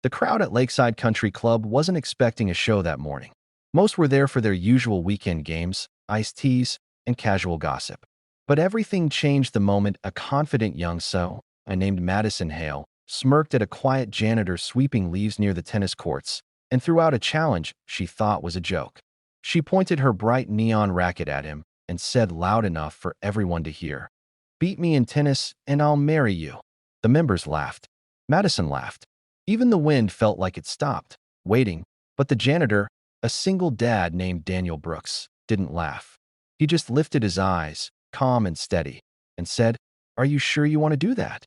The crowd at Lakeside Country Club wasn't expecting a show that morning. Most were there for their usual weekend games, iced teas, and casual gossip. But everything changed the moment a confident young soul, named Madison Hale, smirked at a quiet janitor sweeping leaves near the tennis courts and threw out a challenge she thought was a joke. She pointed her bright neon racket at him and said loud enough for everyone to hear, "Beat me in tennis and I'll marry you." The members laughed. Madison laughed. Even the wind felt like it stopped, waiting, but the janitor, a single dad named Daniel Brooks, didn't laugh. He just lifted his eyes, calm and steady, and said, "Are you sure you want to do that?"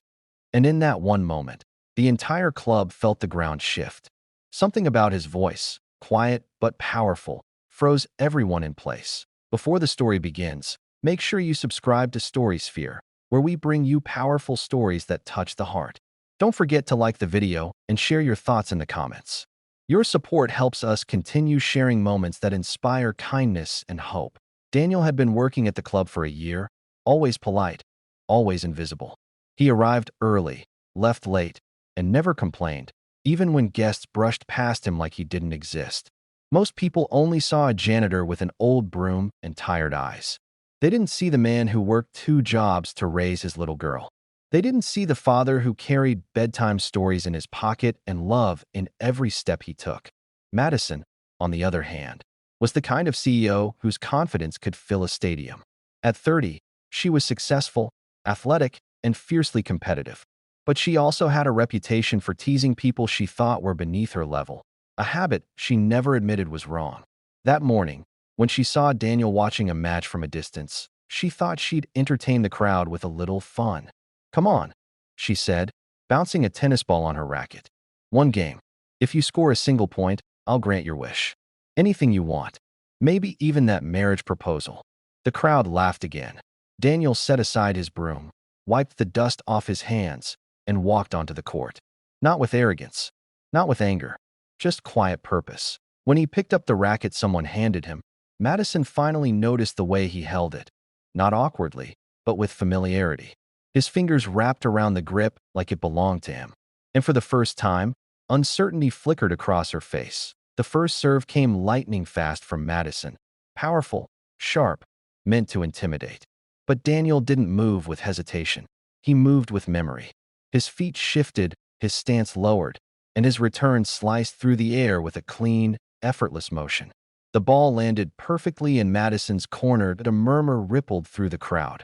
And in that one moment, the entire club felt the ground shift. Something about his voice, quiet but powerful, froze everyone in place. Before the story begins, make sure you subscribe to StorySphere, where we bring you powerful stories that touch the heart. Don't forget to like the video and share your thoughts in the comments. Your support helps us continue sharing moments that inspire kindness and hope. Daniel had been working at the club for a year, always polite, always invisible. He arrived early, left late, and never complained, even when guests brushed past him like he didn't exist. Most people only saw a janitor with an old broom and tired eyes. They didn't see the man who worked 2 jobs to raise his little girl. They didn't see the father who carried bedtime stories in his pocket and love in every step he took. Madison, on the other hand, was the kind of CEO whose confidence could fill a stadium. At 30, she was successful, athletic, and fiercely competitive. But she also had a reputation for teasing people she thought were beneath her level, a habit she never admitted was wrong. That morning, when she saw Daniel watching a match from a distance, she thought she'd entertain the crowd with a little fun. "Come on," she said, bouncing a tennis ball on her racket. "One game. If you score a single point, I'll grant your wish. Anything you want. Maybe even that marriage proposal." The crowd laughed again. Daniel set aside his broom, wiped the dust off his hands, and walked onto the court. Not with arrogance, not with anger, just quiet purpose. When he picked up the racket someone handed him, Madison finally noticed the way he held it. Not awkwardly, but with familiarity. His fingers wrapped around the grip like it belonged to him. And for the first time, uncertainty flickered across her face. The first serve came lightning fast from Madison. Powerful, sharp, meant to intimidate. But Daniel didn't move with hesitation. He moved with memory. His feet shifted, his stance lowered, and his return sliced through the air with a clean, effortless motion. The ball landed perfectly in Madison's corner, but a murmur rippled through the crowd.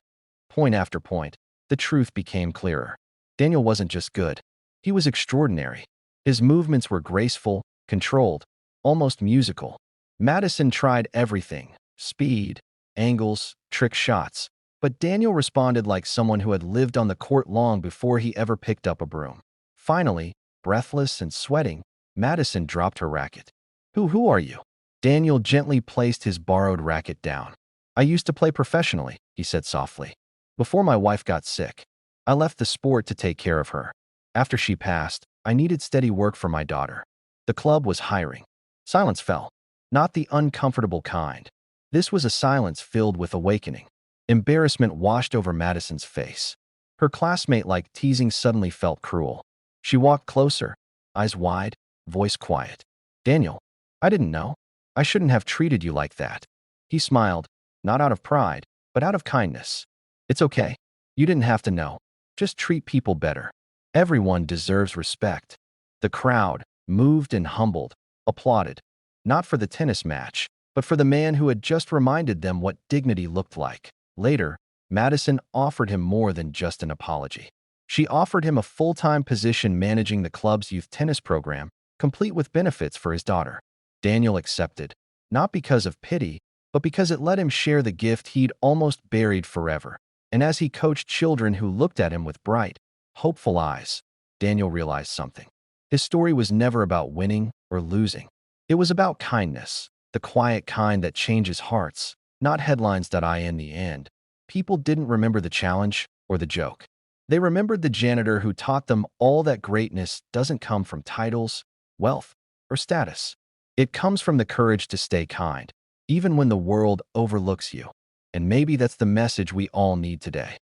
Point after point, the truth became clearer. Daniel wasn't just good. He was extraordinary. His movements were graceful, controlled, almost musical. Madison tried everything: speed, angles, trick shots. But Daniel responded like someone who had lived on the court long before he ever picked up a broom. Finally, breathless and sweating, Madison dropped her racket. Who are you?" Daniel gently placed his borrowed racket down. "I used to play professionally," he said softly. "Before my wife got sick, I left the sport to take care of her. After she passed, I needed steady work for my daughter. The club was hiring." Silence fell. Not the uncomfortable kind. This was a silence filled with awakening. Embarrassment washed over Madison's face. Her classmate-like teasing suddenly felt cruel. She walked closer, eyes wide, voice quiet. "Daniel, I didn't know. I shouldn't have treated you like that." He smiled, not out of pride, but out of kindness. "It's okay. You didn't have to know. Just treat people better. Everyone deserves respect." The crowd, moved and humbled, applauded, not for the tennis match, but for the man who had just reminded them what dignity looked like. Later, Madison offered him more than just an apology. She offered him a full-time position managing the club's youth tennis program, complete with benefits for his daughter. Daniel accepted, not because of pity, but because it let him share the gift he'd almost buried forever. And as he coached children who looked at him with bright, hopeful eyes, Daniel realized something. His story was never about winning or losing. It was about kindness, the quiet kind that changes hearts, not headlines. In the end, people didn't remember the challenge or the joke. They remembered the janitor who taught them all that greatness doesn't come from titles, wealth, or status. It comes from the courage to stay kind, even when the world overlooks you. And maybe that's the message we all need today.